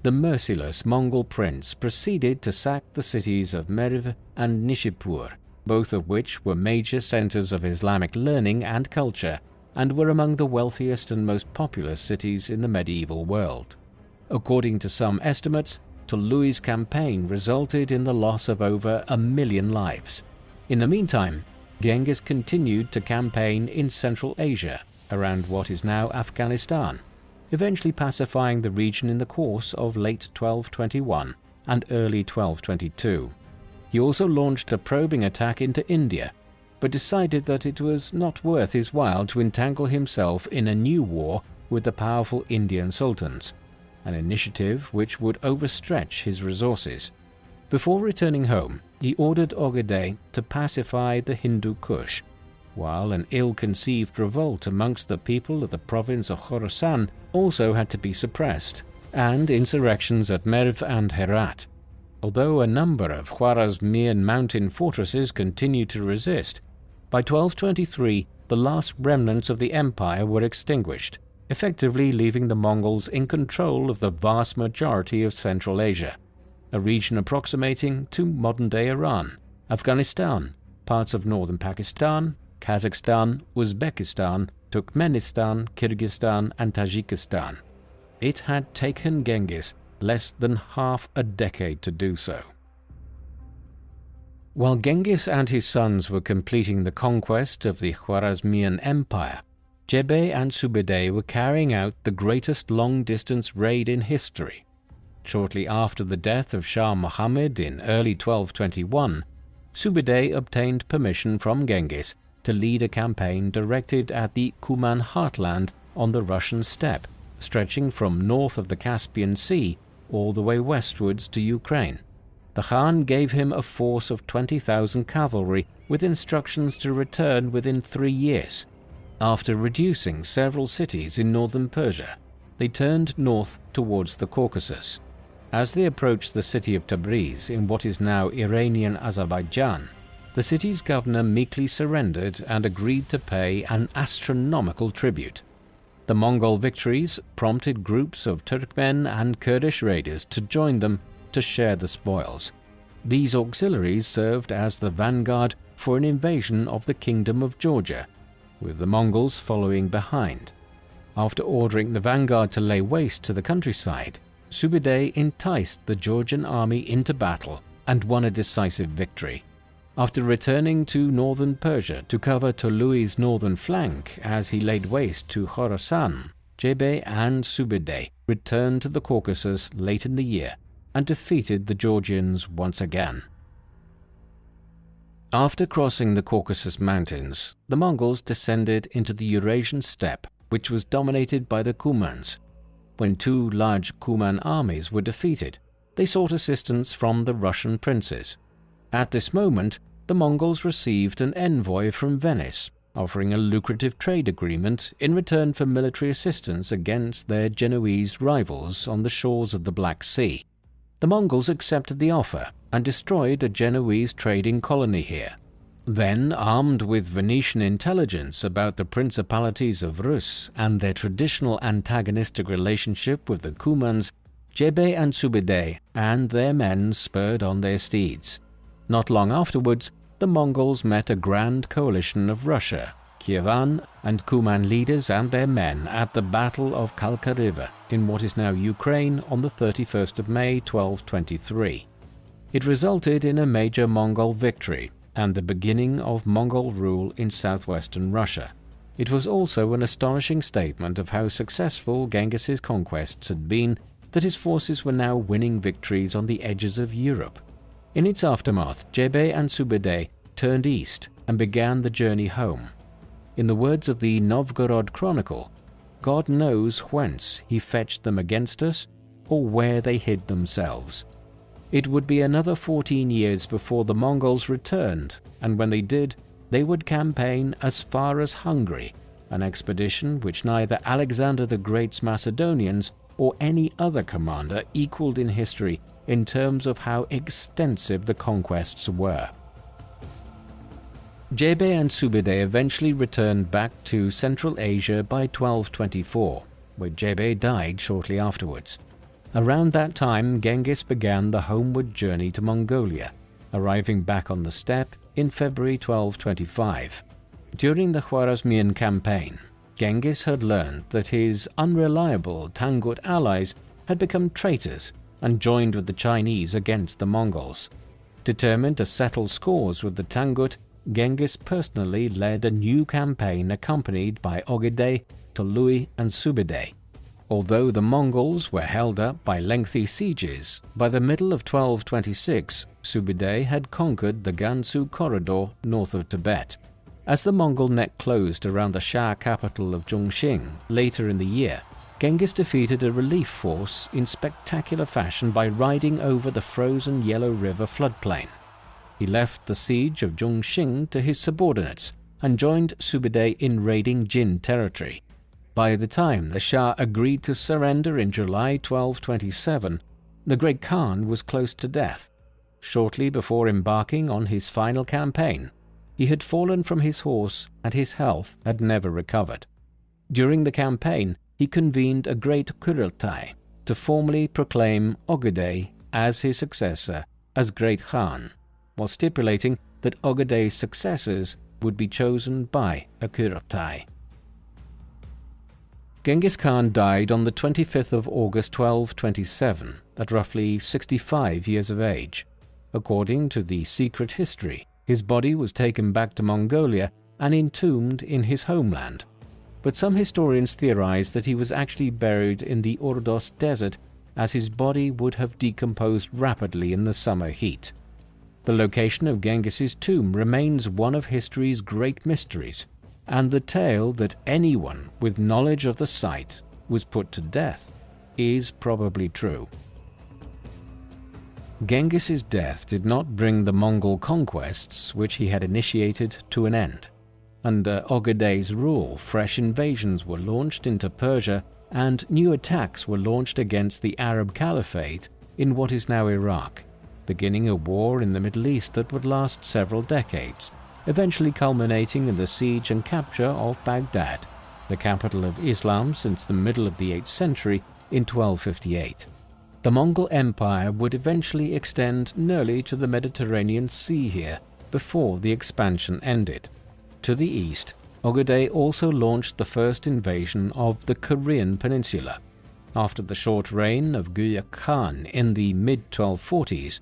The merciless Mongol prince proceeded to sack the cities of Merv and Nishapur, both of which were major centers of Islamic learning and culture, and were among the wealthiest and most populous cities in the medieval world. According to some estimates, Tolui's campaign resulted in the loss of over 1 million lives. In the meantime, Genghis continued to campaign in Central Asia, around what is now Afghanistan, eventually pacifying the region in the course of late 1221 and early 1222. He also launched a probing attack into India, but decided that it was not worth his while to entangle himself in a new war with the powerful Indian sultans, an initiative which would overstretch his resources. Before returning home, he ordered Ogedei to pacify the Hindu Kush, while an ill-conceived revolt amongst the people of the province of Khorasan also had to be suppressed, and insurrections at Merv and Herat. Although a number of Khwarezmian mountain fortresses continued to resist, by 1223 the last remnants of the empire were extinguished, effectively leaving the Mongols in control of the vast majority of Central Asia, a region approximating to modern-day Iran, Afghanistan, parts of northern Pakistan, Kazakhstan, Uzbekistan, Turkmenistan, Kyrgyzstan, and Tajikistan. It had taken Genghis less than half a decade to do so. While Genghis and his sons were completing the conquest of the Khwarezmian Empire, Jebe and Subedeh were carrying out the greatest long-distance raid in history. Shortly after the death of Shah Muhammad in early 1221, Subedeh obtained permission from Genghis to lead a campaign directed at the Kuman heartland on the Russian steppe, stretching from north of the Caspian Sea all the way westwards to Ukraine. The Khan gave him a force of 20,000 cavalry with instructions to return within 3 years. After reducing several cities in northern Persia, they turned north towards the Caucasus. As they approached the city of Tabriz in what is now Iranian Azerbaijan, the city's governor meekly surrendered and agreed to pay an astronomical tribute. The Mongol victories prompted groups of Turkmen and Kurdish raiders to join them to share the spoils. These auxiliaries served as the vanguard for an invasion of the Kingdom of Georgia, with the Mongols following behind. After ordering the vanguard to lay waste to the countryside, Subutai enticed the Georgian army into battle and won a decisive victory. After returning to northern Persia to cover Tolui's northern flank as he laid waste to Khorasan, Jebe and Subutai returned to the Caucasus late in the year and defeated the Georgians once again. After crossing the Caucasus Mountains, the Mongols descended into the Eurasian steppe, which was dominated by the Cumans. When two large Cuman armies were defeated, they sought assistance from the Russian princes. At this moment, the Mongols received an envoy from Venice, offering a lucrative trade agreement in return for military assistance against their Genoese rivals on the shores of the Black Sea. The Mongols accepted the offer and destroyed a Genoese trading colony here. Then, armed with Venetian intelligence about the principalities of Rus and their traditional antagonistic relationship with the Cumans, Jebe and Subutai and their men spurred on their steeds. Not long afterwards, the Mongols met a grand coalition of Russia, Kievan, and Cuman leaders and their men at the Battle of Kalka River in what is now Ukraine on the 31st of May 1223. It resulted in a major Mongol victory and the beginning of Mongol rule in southwestern Russia. It was also an astonishing statement of how successful Genghis's conquests had been that his forces were now winning victories on the edges of Europe. In its aftermath, Jebe and Subutai turned east and began the journey home. In the words of the Novgorod Chronicle, God knows whence he fetched them against us, or where they hid themselves. It would be another 14 years before the Mongols returned, and when they did, they would campaign as far as Hungary, an expedition which neither Alexander the Great's Macedonians or any other commander equaled in history in terms of how extensive the conquests were. Jebe and Subutai eventually returned back to Central Asia by 1224, where Jebe died shortly afterwards. Around that time, Genghis began the homeward journey to Mongolia, arriving back on the steppe in February 1225. During the Khwarezmian campaign, Genghis had learned that his unreliable Tangut allies had become traitors and joined with the Chinese against the Mongols. Determined to settle scores with the Tangut, Genghis personally led a new campaign accompanied by Ogedei, Tolui, and Subutai. Although the Mongols were held up by lengthy sieges, by the middle of 1226, Subutai had conquered the Gansu corridor north of Tibet. As the Mongol neck closed around the Shah capital of Zhongxing later in the year, Genghis defeated a relief force in spectacular fashion by riding over the frozen Yellow River floodplain. He left the siege of Zhongxing to his subordinates and joined Subutai in raiding Jin territory. By the time the Shah agreed to surrender in July 1227, the Great Khan was close to death. Shortly before embarking on his final campaign, he had fallen from his horse and his health had never recovered. During the campaign, he convened a great Kurultai to formally proclaim Ogedei as his successor as Great Khan, while stipulating that Ogedei's successors would be chosen by a Kurultai. Genghis Khan died on the 25th of August 1227 at roughly 65 years of age. According to the secret history, his body was taken back to Mongolia and entombed in his homeland. But some historians theorize that he was actually buried in the Ordos desert, as his body would have decomposed rapidly in the summer heat. The location of Genghis's tomb remains one of history's great mysteries, and the tale that anyone with knowledge of the site was put to death is probably true. Genghis's death did not bring the Mongol conquests which he had initiated to an end. Under Ogedei's rule, fresh invasions were launched into Persia and new attacks were launched against the Arab Caliphate in what is now Iraq, beginning a war in the Middle East that would last several decades, eventually culminating in the siege and capture of Baghdad, the capital of Islam since the middle of the 8th century, in 1258. The Mongol Empire would eventually extend nearly to the Mediterranean Sea here before the expansion ended. To the east, Ogedei also launched the first invasion of the Korean peninsula. After the short reign of Güyük Khan in the mid-1240s,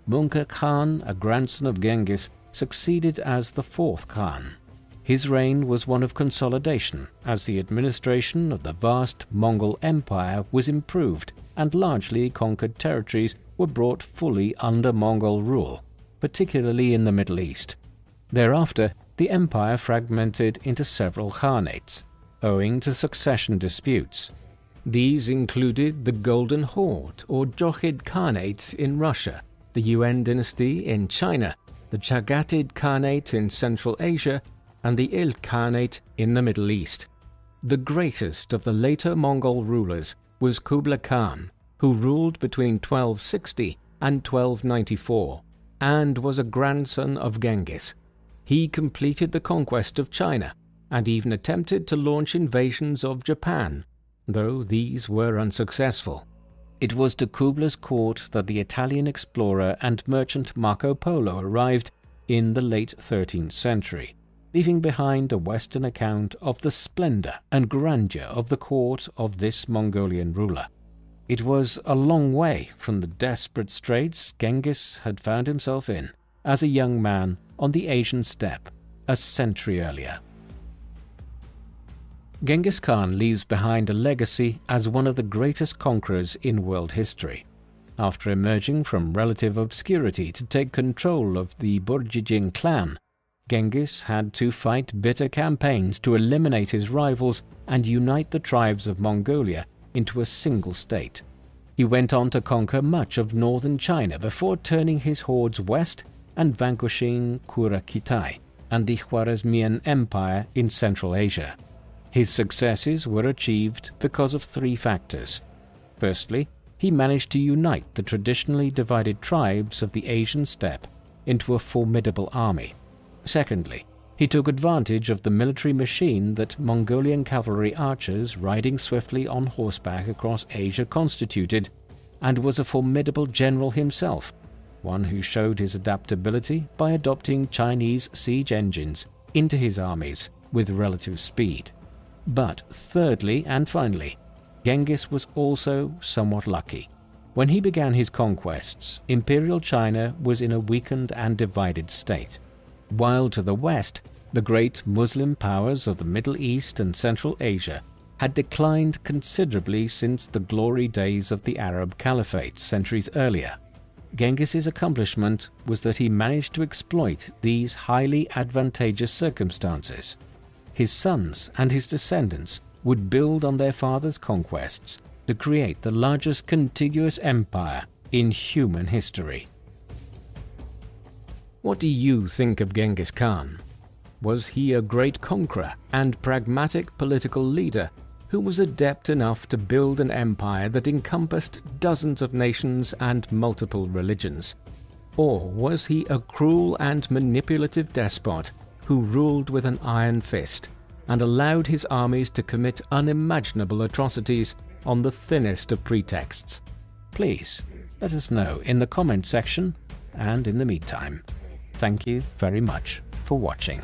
Mongol Khan, a grandson of Genghis, succeeded as the fourth Khan. His reign was one of consolidation, as the administration of the vast Mongol Empire was improved and largely conquered territories were brought fully under Mongol rule, particularly in the Middle East. Thereafter, the empire fragmented into several khanates, owing to succession disputes. These included the Golden Horde or Jochid Khanate in Russia, the Yuan dynasty in China, the Chagatid Khanate in Central Asia, and the Il Khanate in the Middle East. The greatest of the later Mongol rulers was Kublai Khan, who ruled between 1260 and 1294, and was a grandson of Genghis. He completed the conquest of China, and even attempted to launch invasions of Japan, though these were unsuccessful. It was to Kublai's court that the Italian explorer and merchant Marco Polo arrived in the late 13th century, leaving behind a Western account of the splendor and grandeur of the court of this Mongolian ruler. It was a long way from the desperate straits Genghis had found himself in as a young man on the Asian steppe a century earlier. Genghis Khan leaves behind a legacy as one of the greatest conquerors in world history. After emerging from relative obscurity to take control of the Borjigin clan, Genghis had to fight bitter campaigns to eliminate his rivals and unite the tribes of Mongolia into a single state. He went on to conquer much of northern China before turning his hordes west and vanquishing Kura-Kitai and the Khwarezmian Empire in Central Asia. His successes were achieved because of three factors. Firstly, he managed to unite the traditionally divided tribes of the Asian steppe into a formidable army. Secondly, he took advantage of the military machine that Mongolian cavalry archers riding swiftly on horseback across Asia constituted, and was a formidable general himself, one who showed his adaptability by adopting Chinese siege engines into his armies with relative speed. But thirdly and finally, Genghis was also somewhat lucky. When he began his conquests, Imperial China was in a weakened and divided state, while to the west, the great Muslim powers of the Middle East and Central Asia had declined considerably since the glory days of the Arab Caliphate centuries earlier. Genghis's accomplishment was that he managed to exploit these highly advantageous circumstances. His sons and his descendants would build on their father's conquests to create the largest contiguous empire in human history. What do you think of Genghis Khan? Was he a great conqueror and pragmatic political leader who was adept enough to build an empire that encompassed dozens of nations and multiple religions? Or was he a cruel and manipulative despot who ruled with an iron fist and allowed his armies to commit unimaginable atrocities on the thinnest of pretexts? Please let us know in the comment section, and in the meantime, thank you very much for watching.